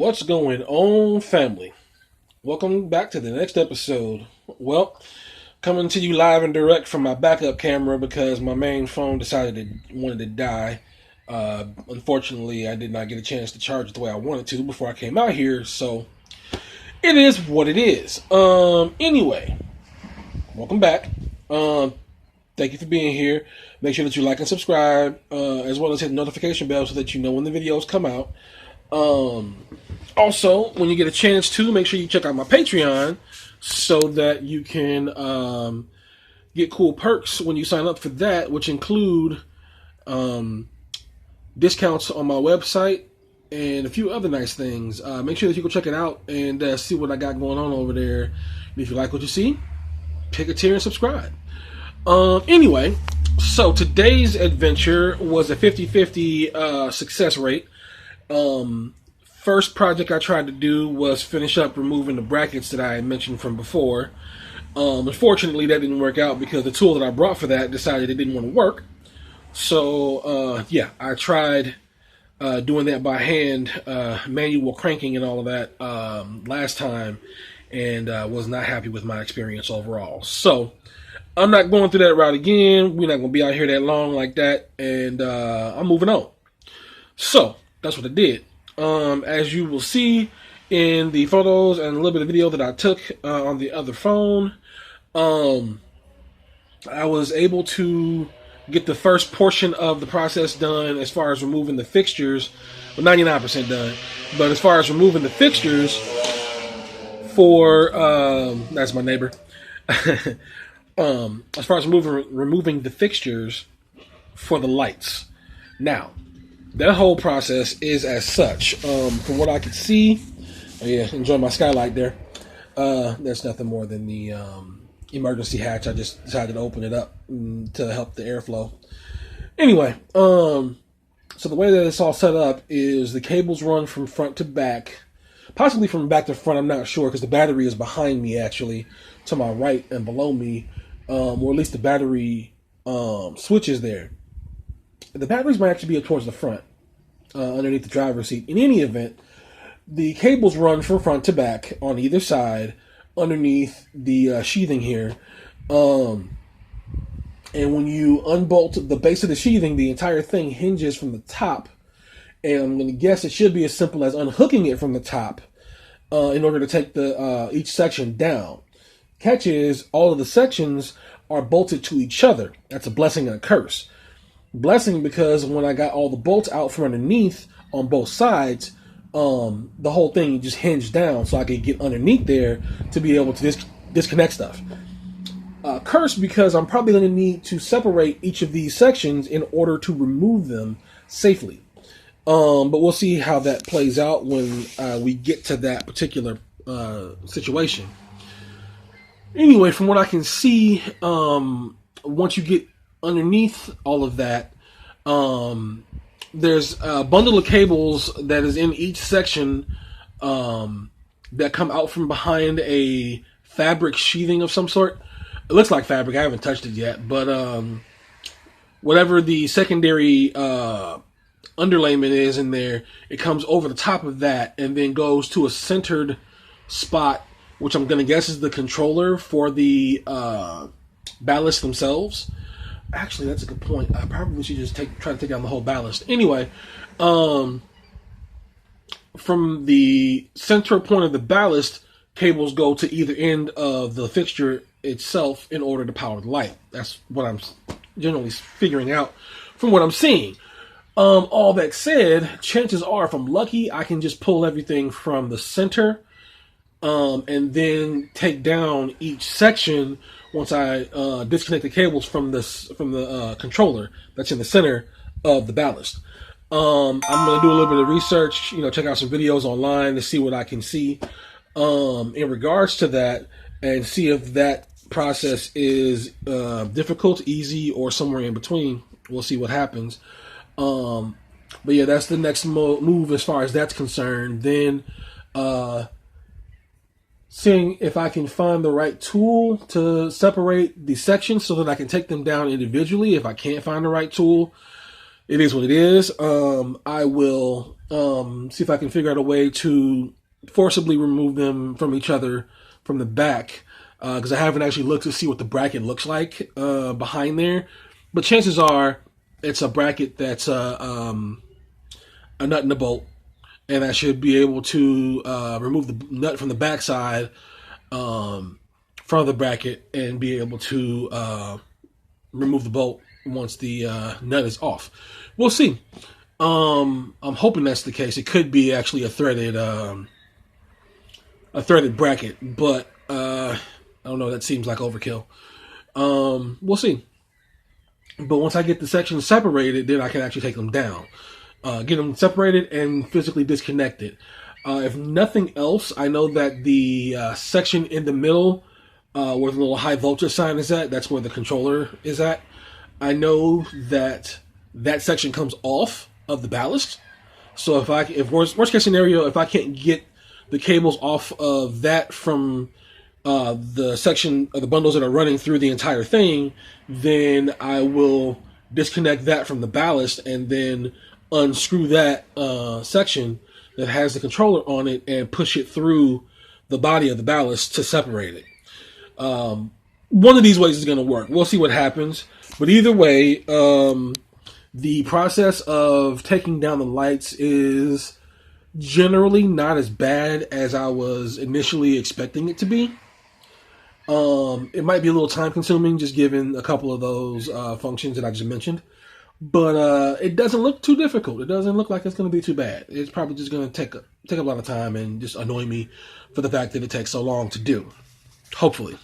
What's going on, family? Welcome back to the next episode. Well, coming to you live and direct from my backup camera because my main phone decided it wanted to die. Unfortunately, I did not get a chance to charge it the way I wanted to before I came out here, so it is what it is. Anyway, welcome back. Thank you for being here. Make sure that you like and subscribe, as well as hit the notification bell so that you know when the videos come out. Also, when you get a chance to, make sure you check out my Patreon so that you can get cool perks when you sign up for that, which include discounts on my website and a few other nice things. Make sure that you go check it out and see what I got going on over there. And if you like what you see, pick a tier and subscribe. Anyway, so today's adventure was a 50-50 success rate. First project I tried to do was finish up removing the brackets that I had mentioned from before. Unfortunately, that didn't work out because the tool that I brought for that decided it didn't want to work. So, yeah, I tried doing that by hand, manual cranking and all of that last time, and was not happy with my experience overall. So, I'm not going through that route again. We're not going to be out here that long like that, and I'm moving on. So, that's what I did. As you will see in the photos and a little bit of video that I took on the other phone, I was able to get the first portion of the process done as far as removing the fixtures. Well, 99% done. But as far as removing the fixtures for, that's my neighbor. As far as removing the fixtures for the lights. Now, that whole process is as such. From what I could see, oh yeah, enjoy my skylight there. That's nothing more than the emergency hatch. I just decided to open it up to help the airflow. Anyway, so the way that it's all set up is the cables run from front to back, possibly from back to front. I'm not sure because the battery is behind me, actually, to my right and below me, or at least the battery switch is there. The batteries might actually be towards the front, underneath the driver's seat. In any event, the cables run from front to back on either side, underneath the sheathing here. And when you unbolt the base of the sheathing, the entire thing hinges from the top. And I'm going to guess it should be as simple as unhooking it from the top in order to take the each section down. Catch is, all of the sections are bolted to each other. That's a blessing and a curse. Blessing because when I got all the bolts out from underneath on both sides, the whole thing just hinged down so I could get underneath there to be able to disconnect stuff. Curse because I'm probably going to need to separate each of these sections in order to remove them safely. But we'll see how that plays out when we get to that particular situation. Anyway, from what I can see, once you get underneath all of that, there's a bundle of cables that is in each section that come out from behind a fabric sheathing of some sort. It looks like fabric. I haven't touched it yet, but whatever the secondary underlayment is in there, it comes over the top of that and then goes to a centered spot, which I'm going to guess is the controller for the ballast themselves. Actually, that's a good point. I probably should just try to take down the whole ballast. Anyway, from the central point of the ballast, cables go to either end of the fixture itself in order to power the light. That's what I'm generally figuring out from what I'm seeing. All that said, chances are, if I'm lucky, I can just pull everything from the center and then take down each section once I disconnect the cables from the controller that's in the center of the ballast. I'm going to do a little bit of research, check out some videos online to see what I can see in regards to that and see if that process is difficult, easy, or somewhere in between. We'll see what happens. But yeah, that's the next move as far as that's concerned. Then seeing if I can find the right tool to separate the sections so that I can take them down individually. If I can't find the right tool, it is what it is. I will see if I can figure out a way to forcibly remove them from each other from the back, because I haven't actually looked to see what the bracket looks like behind there. But chances are it's a bracket that's a nut and a bolt, and I should be able to remove the nut from the backside from the bracket and be able to remove the bolt once the nut is off. We'll see. I'm hoping that's the case. It could be actually a threaded bracket, but I don't know. That seems like overkill. We'll see. But once I get the sections separated, then I can actually take them down, get them separated and physically disconnected. If nothing else, I know that the section in the middle, where the little high voltage sign is at, that's where the controller is at. I know that that section comes off of the ballast. So if worst case scenario, if I can't get the cables off of that from the section of the bundles that are running through the entire thing, then I will disconnect that from the ballast and then unscrew that section that has the controller on it and push it through the body of the ballast to separate it. One of these ways is going to work. We'll see what happens. But either way, the process of taking down the lights is generally not as bad as I was initially expecting it to be. It might be a little time consuming, just given a couple of those functions that I just mentioned. But it doesn't look too difficult. It doesn't look like it's going to be too bad. It's probably just going to take a lot of time and just annoy me for the fact that it takes so long to do. Hopefully.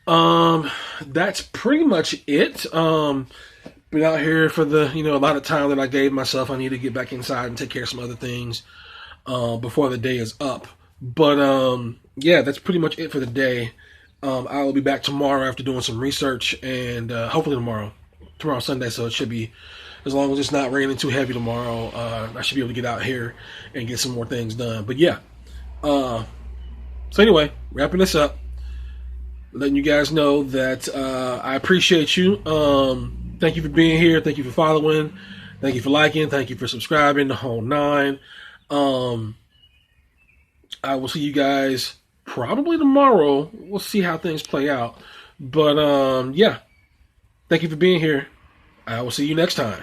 That's pretty much it. Been out here for the, a lot of time that I gave myself. I need to get back inside and take care of some other things before the day is up. But yeah, that's pretty much it for the day. I will be back tomorrow after doing some research, and hopefully tomorrow's Sunday, so it should be, as long as it's not raining too heavy tomorrow, I should be able to get out here and get some more things done. But yeah, so anyway, wrapping this up, letting you guys know that I appreciate you. Thank you for being here. Thank you for following. Thank you for liking. Thank you for subscribing, the whole nine. I will see you guys probably tomorrow. We'll see how things play out. But yeah, thank you for being here. I will see you next time.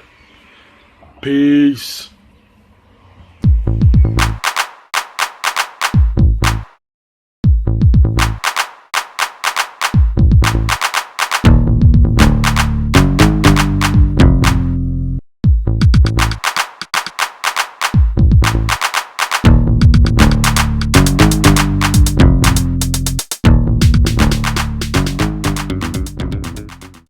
Peace.